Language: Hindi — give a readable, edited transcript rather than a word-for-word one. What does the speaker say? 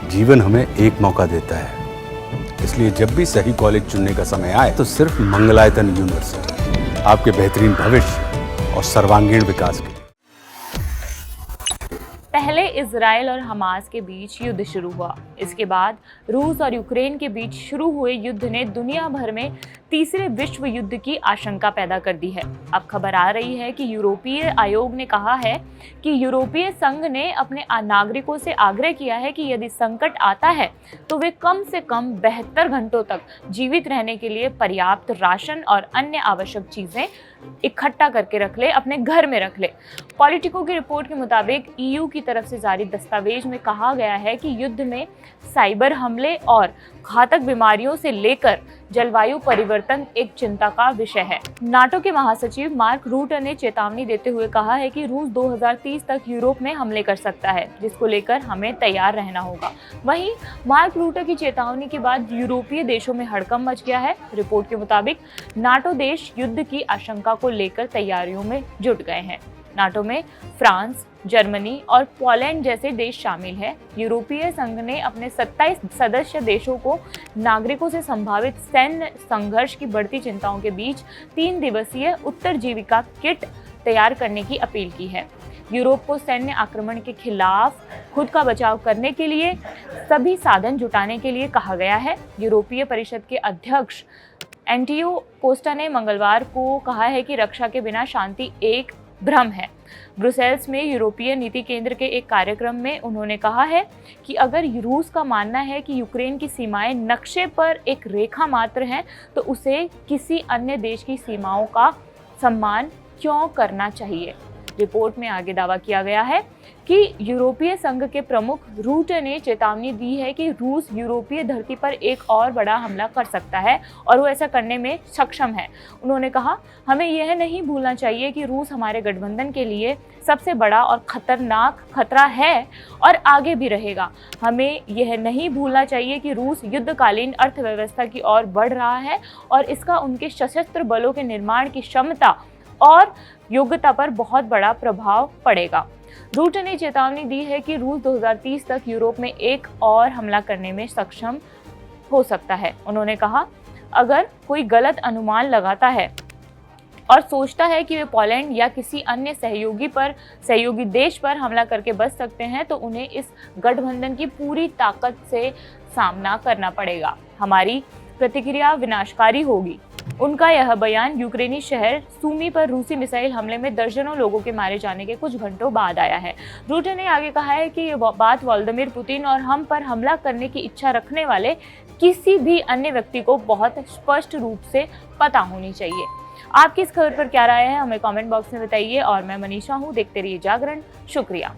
जीवन हमें एक मौका देता है, इसलिए जब भी सही कॉलेज चुनने का समय आए तो सिर्फ मंगलायतन यूनिवर्सिटी आपके बेहतरीन भविष्य और सर्वांगीण विकास के लिए। पहले इजराइल और हमास के बीच युद्ध शुरू हुआ। इसके बाद रूस और यूक्रेन के बीच शुरू हुए युद्ध ने दुनिया भर में तीसरे विश्व युद्ध की आशंका पैदा कर दी है। अब खबर आ रही है कि यूरोपीय आयोग ने कहा है कि यूरोपीय संघ ने अपने नागरिकों से आग्रह किया है कि यदि संकट आता है तो वे कम से कम 72 घंटों तक जीवित रहने के लिए पर्याप्त राशन और अन्य आवश्यक चीजें इकट्ठा करके रख ले, अपने घर में रख ले। पॉलिटिको की रिपोर्ट के मुताबिक ईयू की तरफ से जारी दस्तावेज में कहा गया है कि युद्ध में साइबर हमले और घातक बीमारियों से लेकर जलवायु परिवर्तन एक चिंता का विषय है। नाटो के महासचिव मार्क रूटे ने चेतावनी देते हुए कहा है कि रूस 2030 तक यूरोप में हमले कर सकता है, जिसको लेकर हमें तैयार रहना होगा। वहीं मार्क रूटे की चेतावनी के बाद यूरोपीय देशों में हड़कंप मच गया है। रिपोर्ट के मुताबिक नाटो देश युद्ध की आशंका को लेकर तैयारियों में जुट गए हैं। नाटो में फ्रांस, जर्मनी और पोलैंड जैसे देश शामिल हैं। यूरोपीय संघ ने अपने 27 सदस्य देशों को नागरिकों से संभावित सैन्य संघर्ष की बढ़ती चिंताओं के बीच 3 दिवसीय उत्तरजीविका किट तैयार करने की अपील की है। यूरोप को सैन्य आक्रमण के खिलाफ खुद का बचाव करने के लिए सभी साधन जुटाने के लिए कहा गया है। यूरोपीय परिषद के अध्यक्ष एंटियो कोस्टा ने मंगलवार को कहा है कि रक्षा के बिना शांति एक भ्रम है। ब्रुसेल्स में यूरोपीय नीति केंद्र के एक कार्यक्रम में उन्होंने कहा है कि अगर रूस का मानना है कि यूक्रेन की सीमाएं नक्शे पर एक रेखा मात्र हैं, तो उसे किसी अन्य देश की सीमाओं का सम्मान क्यों करना चाहिए। रिपोर्ट में आगे दावा किया गया है कि यूरोपीय संघ के प्रमुख रूटे ने चेतावनी दी है कि रूस यूरोपीय धरती पर एक और बड़ा हमला कर सकता है और वो ऐसा करने में सक्षम है। उन्होंने कहा, हमें यह नहीं भूलना चाहिए कि रूस हमारे गठबंधन के लिए सबसे बड़ा और खतरनाक खतरा है और आगे भी रहेगा। हमें यह नहीं भूलना चाहिए कि रूस युद्धकालीन अर्थव्यवस्था की ओर बढ़ रहा है और इसका उनके सशस्त्र बलों के निर्माण की क्षमता और योग्यता पर बहुत बड़ा प्रभाव पड़ेगा। रूटे ने चेतावनी दी है कि रूस 2030 तक यूरोप में एक और हमला करने में सक्षम हो सकता है। उन्होंने कहा, अगर कोई गलत अनुमान लगाता है और सोचता है कि वे पोलैंड या किसी अन्य सहयोगी देश पर हमला करके बच सकते हैं, तो उन्हें इस गठबंधन की पूरी ताकत से सामना करना पड़ेगा। हमारी प्रतिक्रिया विनाशकारी होगी। उनका यह बयान यूक्रेनी शहर सूमी पर रूसी मिसाइल हमले में दर्जनों लोगों के मारे जाने के कुछ घंटों बाद आया है। रूटे ने आगे कहा है कि ये बात व्लादिमीर पुतिन और हम पर हमला करने की इच्छा रखने वाले किसी भी अन्य व्यक्ति को बहुत स्पष्ट रूप से पता होनी चाहिए। आपकी इस खबर पर क्या राय है, हमें कमेंट बॉक्स में बताइए। और मैं मनीषा हूँ, देखते रहिए जागरण। शुक्रिया।